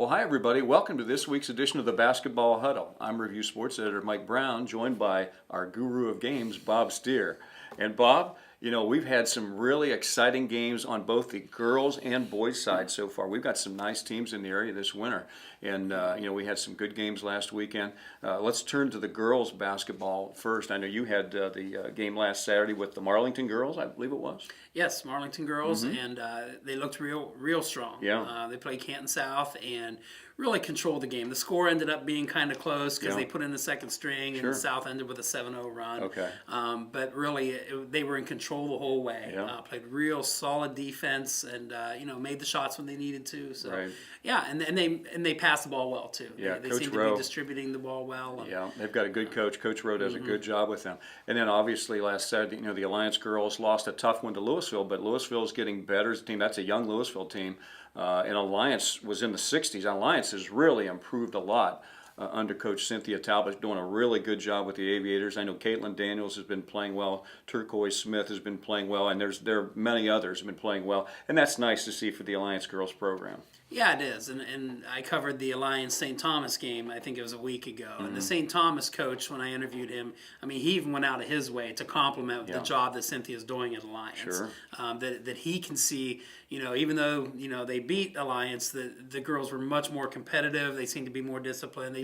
Well, hi, everybody. Welcome to this week's edition of the Basketball Huddle. I'm Review Sports Editor Mike Brown, joined by our guru of games, Bob Steer. And Bob, we've had some really exciting games on both the girls and boys side so far. We've got some nice teams in the area this winter. And, we had some good games last weekend. Let's turn to the girls basketball first. I know you had the game last Saturday with the Marlington girls, I believe it was. Yes, Marlington girls, and they looked real strong. Yeah. They played Canton South and really controlled the game. The score ended up being kind of close because they put in the second string, and South ended with a 7-0 run. Okay. But really, they were in control the whole way. Yeah. Played real solid defense, and made the shots when they needed to. So Right. yeah, and they passed the ball well too. Yeah, they Coach seem Rowe, to be distributing the ball well. Yeah, they've got a good coach. Coach Rowe does a good job with them. And then obviously last Saturday, the Alliance girls lost a tough one to Louisville, but Louisville's getting better as a team. That's a young Louisville team. And Alliance was in the 60s. Alliance has really improved a lot under Coach Cynthia Talbot, doing a really good job with the Aviators. I know Caitlin Daniels has been playing well. Turquoise Smith has been playing well, and there are many others have been playing well. And that's nice to see for the Alliance girls program. Yeah, it is. And I covered the Alliance St. Thomas game, I think it was a week ago. And the St. Thomas coach, when I interviewed him, he even went out of his way to compliment the job that Cynthia's doing at Alliance. Sure. That he can see, even though, they beat Alliance, the girls were much more competitive. They seemed to be more disciplined.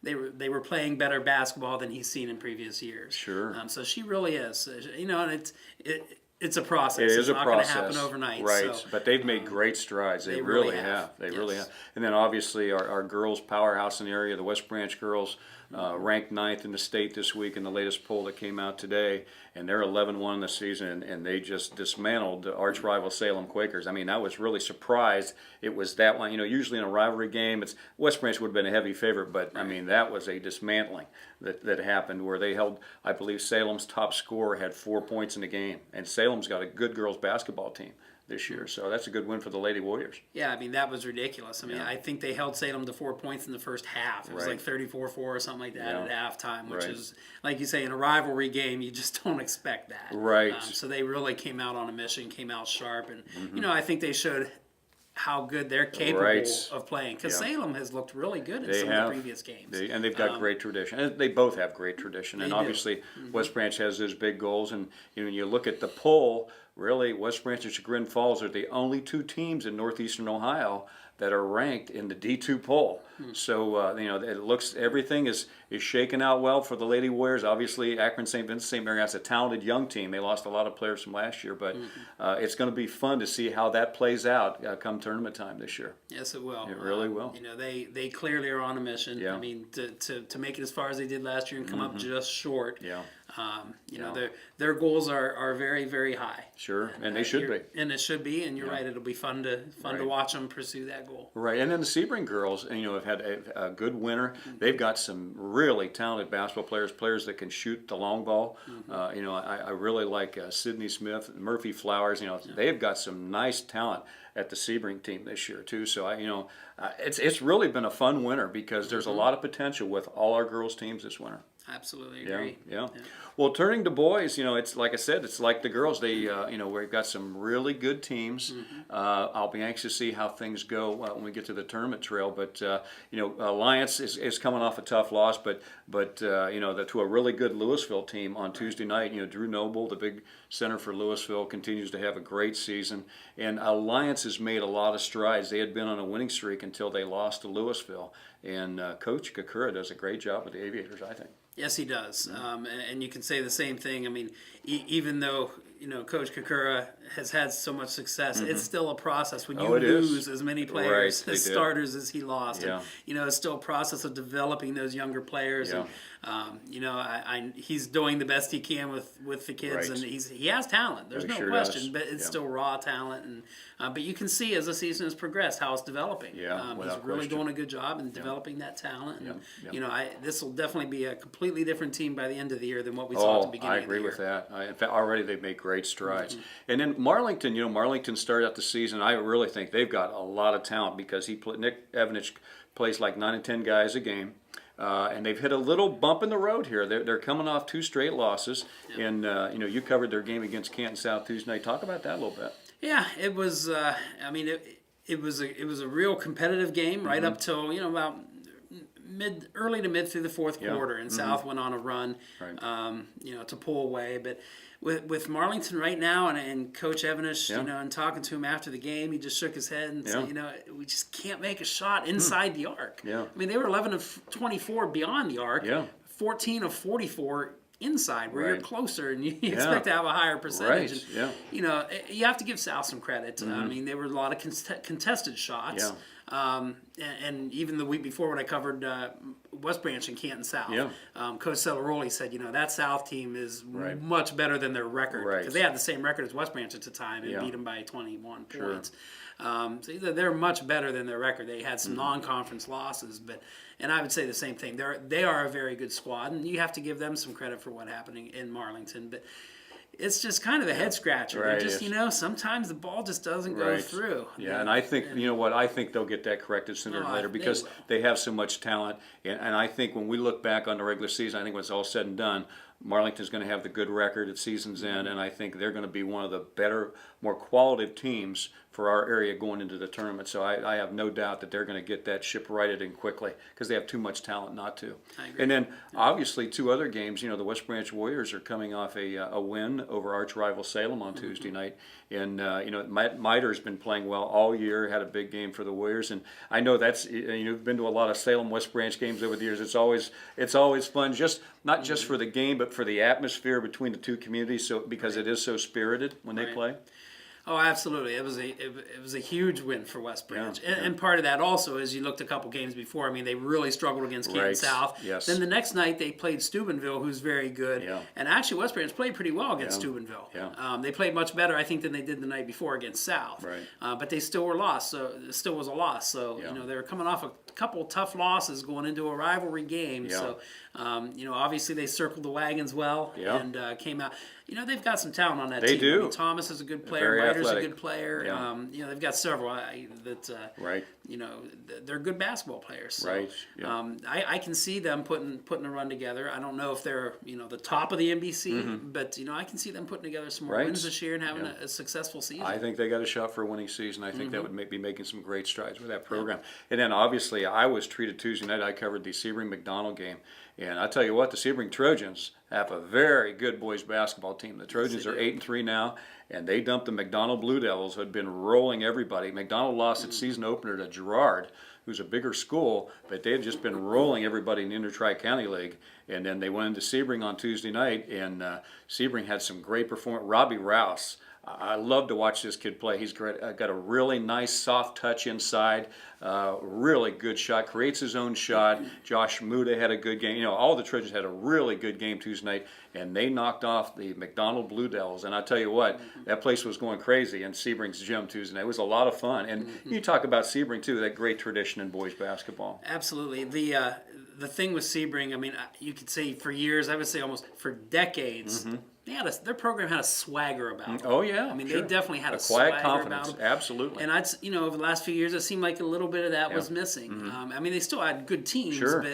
They were playing better basketball than he's seen in previous years. Sure. So she really is. And it's a process. It is it's a not process. going to happen overnight. Right, So, but they've made great strides. They really really have. They really Yes. have. And then obviously our girls' powerhouse in the area, the West Branch girls, ranked 9th in the state this week in the latest poll that came out today. And they're 11-1 in the season, and they just dismantled the arch rival Salem Quakers. I was really surprised it was that one. Usually in a rivalry game, West Branch would have been a heavy favorite, but that was a dismantling that happened where they held, I believe Salem's top scorer had 4 points in the game, and Salem's got a good girls basketball team this year, so that's a good win for the Lady Warriors. Yeah, that was ridiculous. I think they held Salem to 4 points in the first half. It was like 34-4 or something like that at halftime, which is, like you say, in a rivalry game, you just don't expect that. Right. So they really came out on a mission, came out sharp, and I think they showed how good they're capable of playing. Because Salem has looked really good in some of the previous games. And they've got great tradition. And they both have great tradition. And obviously, West Branch has those big goals. And you look at the poll, really, West Branch and Chagrin Falls are the only two teams in northeastern Ohio that are ranked in the D2 poll. So, it looks, everything is shaking out well for the Lady Warriors. Obviously, Akron St. Vincent St. Mary has a talented young team. They lost a lot of players from last year, but it's going to be fun to see how that plays out come tournament time this year. Yes, it will. It really will. They clearly are on a mission. Yeah. To make it as far as they did last year and come up just short. Yeah. Their goals are very, very high. Sure, and they should be. And it should be, and you're right. It'll be fun to watch them pursue that goal. Right, and then the Sebring girls, have had a good winter. They've got some really talented basketball players that can shoot the long ball. I really like Sydney Smith, Murphy Flowers. They've got some nice talent at the Sebring team this year too. So it's really been a fun winter because there's a lot of potential with all our girls teams this winter. Absolutely agree. Yeah. Well, turning to boys, it's like I said, it's like the girls. They, we've got some really good teams. I'll be anxious to see how things go when we get to the tournament trail. But Alliance is coming off a tough loss, but to a really good Louisville team on Tuesday night. Drew Noble, the big center for Louisville, continues to have a great season, and Alliance has made a lot of strides. They had been on a winning streak until they lost to Louisville, and Coach Kakura does a great job with the Aviators, I think. Yes, he does, and you can say the same thing. Even though Coach Kakura has had so much success, it's still a process when you lose as many players as starters as he lost. Yeah. And, it's still a process of developing those younger players. Yeah. And he's doing the best he can with the kids, and he has talent. There's no question, but it's still raw talent. And but you can see as the season has progressed how it's developing. Yeah, he's really doing a good job in developing that talent. And, this will definitely be a completely different team by the end of the year than what we saw at the beginning I of the year. agree with that. In fact, already they've made great strides. And then Marlington, Marlington started out the season. I really think they've got a lot of talent because Nick Evanich plays like 9 and 10 guys a game. And they've hit a little bump in the road here. They're coming off 2 straight losses. And, you covered their game against Canton South Tuesday night. Talk about that a little bit. Yeah, it was, it was a real competitive game right up till about early to mid through the fourth quarter, and South went on a run, to pull away. But with Marlington right now, and Coach Evanish, and talking to him after the game, he just shook his head and said, we just can't make a shot inside the arc. Yeah. I mean, they were 11 of 24 beyond the arc, 14 of 44 inside, where you're closer and you expect to have a higher percentage. Right. And, you have to give South some credit. I mean, there were a lot of contested shots. And even the week before when I covered West Branch and Canton South, Coach Celaroli said, that South team is much better than their record. Because they had the same record as West Branch at the time and beat them by 21 points. So they're much better than their record. They had some non-conference losses, and I would say the same thing. They are a very good squad, and you have to give them some credit for what happened in Marlington. But it's just kind of a head scratcher. They're just, sometimes the ball just doesn't go through. Yeah, and I think, I think they'll get that corrected sooner or later because they have so much talent. And I think when we look back on the regular season, I think when it's all said and done, Marlington's going to have the good record at season's end, and I think they're going to be one of the better, more qualitative teams for our area going into the tournament. So I have no doubt that they're going to get that ship righted in quickly because they have too much talent not to. I agree. And then obviously 2 other games. The West Branch Warriors are coming off a win over arch rival Salem on Tuesday night, and Miter's been playing well all year. Had a big game for the Warriors, and I know that's you've been to a lot of Salem West Branch games over the years. It's always fun, not just for the game, but for the atmosphere between the two communities. So because it is so spirited when they play. Oh, absolutely! It was a huge win for West Branch, and part of that also is you looked a couple games before. I mean, they really struggled against Canton South. Yes. Then the next night they played Steubenville, who's very good. Yeah. And actually, West Branch played pretty well against Steubenville. Yeah. They played much better, I think, than they did the night before against South. Right. But they still were lost. So it still was a loss. So they were coming off a couple tough losses going into a rivalry game. Yeah. So obviously they circled the wagons well and came out. They've got some talent on that team. They do. I mean, Thomas is a good player. Ryder's a good player. Yeah. They've got several they're good basketball players. So, right. Yeah. I can see them putting a run together. I don't know if they're the top of the NBC, but I can see them putting together some more wins this year and having a successful season. I think they got a shot for a winning season. I think that would be making some great strides with that program. And then obviously I was treated Tuesday night. I covered the Sebring-McDonald game. And I tell you what, the Sebring Trojans have a very good boys basketball team. The Trojans are 8-3 now, and they dumped the McDonald Blue Devils, who had been rolling everybody. McDonald lost its season opener to Girard, who's a bigger school, but they had just been rolling everybody in the Inter-Tri-County League. And then they went into Sebring on Tuesday night, and Sebring had some great performance. Robbie Rouse, I love to watch this kid play. He's great. Got a really nice soft touch inside, really good shot, creates his own shot. Josh Muda had a good game. All the Trojans had a really good game Tuesday night, and they knocked off the McDonald Blue Devils. And I tell you what, that place was going crazy in Sebring's gym Tuesday night. It was a lot of fun. And you talk about Sebring, too, that great tradition in boys basketball. Absolutely. The thing with Sebring, I mean, you could say for years, I would say almost for decades, their program had a swagger about them. Oh, yeah. I mean, they definitely had a quiet swagger confidence. about them. Absolutely. And over the last few years, it seemed like a little bit of that was missing. I mean, they still had good teams, but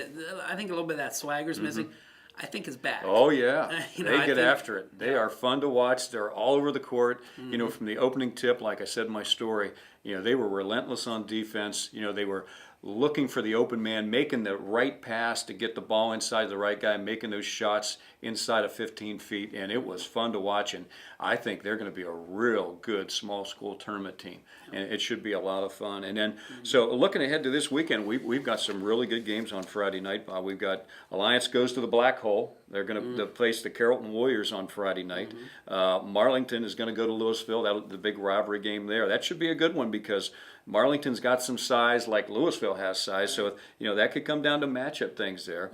I think a little bit of that swagger is missing. I think is back. Oh, yeah. They get after it. They are fun to watch. They're all over the court. From the opening tip, like I said in my story, they were relentless on defense. They were looking for the open man, making the right pass to get the ball inside the right guy, making those shots inside of 15 feet, and it was fun to watch. And I think they're going to be a real good small school tournament team, and it should be a lot of fun. And then, so looking ahead to this weekend, we've got some really good games on Friday night. We've got Alliance goes to the Black Hole. They're going to face the Carrollton Warriors on Friday night. Marlington is going to go to Louisville. That'll the big rivalry game there. That should be a good one because Marlington's got some size like Louisville has size, so that could come down to matchup things there.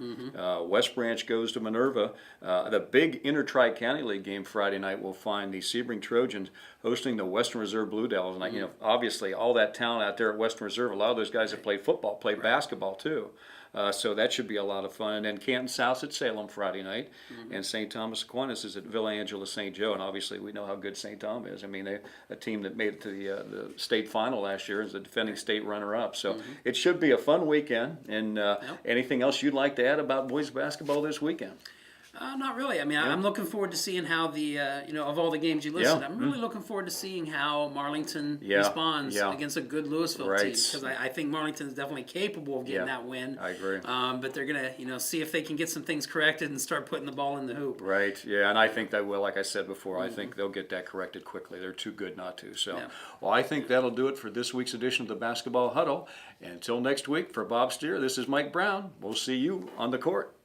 West Branch goes to Minerva. The big Inter-Tri-County League game Friday night will find the Sebring Trojans hosting the Western Reserve Blue Devils. And obviously all that talent out there at Western Reserve, a lot of those guys that play football play basketball too. So that should be a lot of fun. And then Canton South's at Salem Friday night, and St. Thomas Aquinas is at Villa Angela St. Joe. And obviously we know how good St. Tom is. I mean, they're a team that made it to the state final last year as the defending state runner-up. So it should be a fun weekend. And anything else you'd like to add about boys basketball this weekend? Not really. I mean, I'm looking forward to seeing how the of all the games you listed, I'm really looking forward to seeing how Marlington responds against a good Louisville team, because I think Marlington is definitely capable of getting that win. I agree. But they're gonna see if they can get some things corrected and start putting the ball in the hoop. Right. Yeah, and I think they will. Like I said before, I think they'll get that corrected quickly. They're too good not to. So, well, I think that'll do it for this week's edition of the Basketball Huddle. And until next week, for Bob Steer, this is Mike Brown. We'll see you on the court.